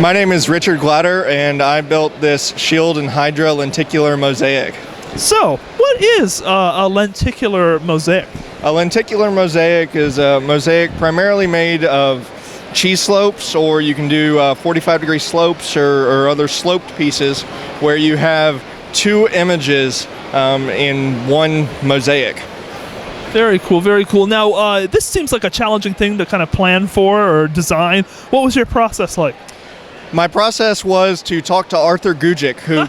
My name is Richard Glatter, and I built this Shield and Hydra lenticular mosaic. So, what is a lenticular mosaic? A lenticular mosaic is a mosaic primarily made of cheese slopes, or you can do 45-degree slopes or other sloped pieces where you have two images in one mosaic. Very cool, very cool. Now, this seems like a challenging thing to kind of plan for or design. What was your process like? My process was to talk to Arthur Gujic, who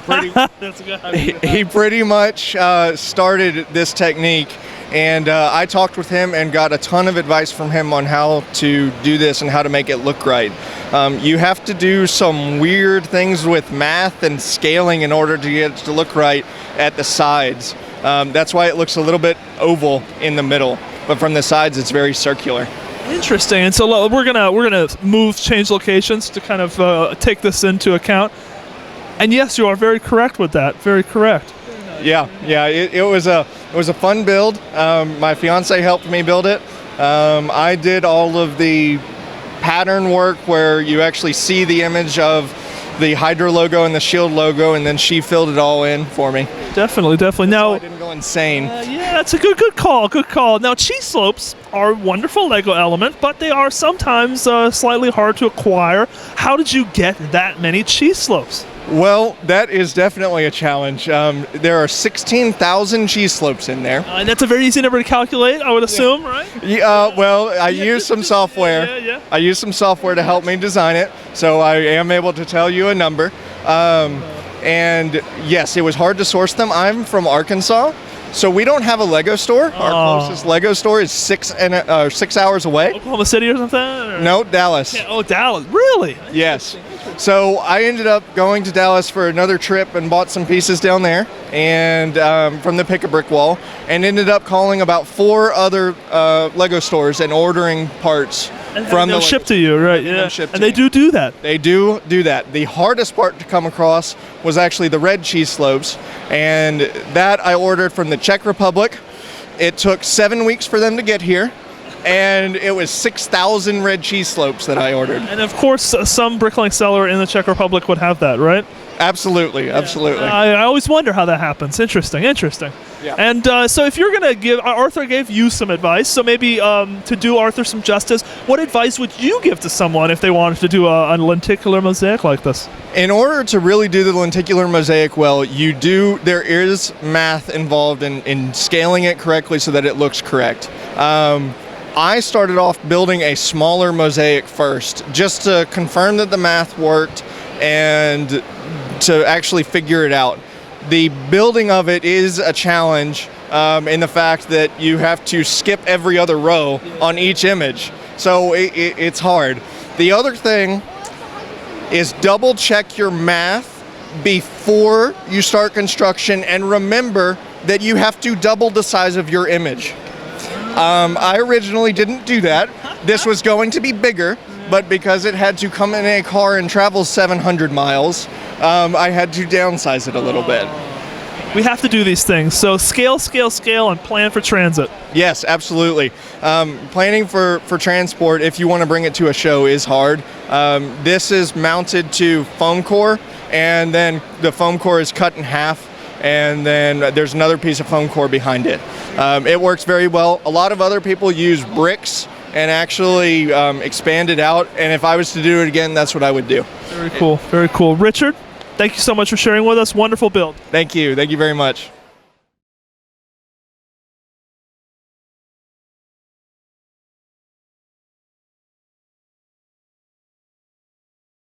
he pretty much started this technique, and I talked with him and got a ton of advice from him on how to do this and how to make it look right. You have to do some weird things with math and scaling in order to get it to look right at the sides. That's why it looks a little bit oval in the middle, but from the sides it's very circular. Interesting. And so we're gonna change locations to kind of take this into account. And yes, you are very correct with that. Very correct. Yeah. It was a fun build. My fiance helped me build it. I did all of the pattern work where you actually see the image of the Hydra logo and the Shield logo, and then she filled it all in for me. Definitely. Now, I didn't go insane. Yeah, that's a good call. Now, cheese slopes are a wonderful Lego element, but they are sometimes slightly hard to acquire. How did you get that many cheese slopes? Well, that is definitely a challenge. There are 16,000 cheese slopes in there. And that's a very easy number to calculate, I would assume, right? Yeah, well, I used some software. Yeah. I used some software to help me design it, so I am able to tell you a number. And yes, it was hard to source them. I'm from Arkansas, so we don't have a Lego store. Our closest Lego store is 6 hours away. Oklahoma City or something? Or? No, Dallas. Yeah, oh, Dallas. Really? Yes. So I ended up going to Dallas for another trip and bought some pieces down there, and from the Pick-a-Brick wall, and ended up calling about 4 other Lego stores and ordering parts from they'll ship to you, right? Yeah. And they do that. They do that. The hardest part to come across was actually the red cheese slopes, and that I ordered from the Czech Republic. It took 7 weeks for them to get here. And it was 6,000 red cheese slopes that I ordered. And of course, some bricklaying seller in the Czech Republic would have that, right? Absolutely. I always wonder how that happens. Interesting. Yeah. And so if you're going to give, Arthur gave you some advice, so maybe to do Arthur some justice, what advice would you give to someone if they wanted to do a lenticular mosaic like this? In order to really do the lenticular mosaic well, there is math involved in scaling it correctly so that it looks correct. I started off building a smaller mosaic first, just to confirm that the math worked and to actually figure it out. The building of it is a challenge in the fact that you have to skip every other row on each image, so it's hard. The other thing is double check your math before you start construction, and remember that you have to double the size of your image. I originally didn't do that. This was going to be bigger, but because it had to come in a car and travel 700 miles, I had to downsize it a little bit. We have to do these things. So scale, and plan for transit. Yes, absolutely. Planning for transport, if you want to bring it to a show, is hard. This is mounted to foam core, and then the foam core is cut in half, and then there's another piece of foam core behind it. It works very well. A lot of other people use bricks and actually expand it out, and if I was to do it again, that's what I would do. Very cool. Richard, thank you so much for sharing with us. Wonderful build. Thank you very much.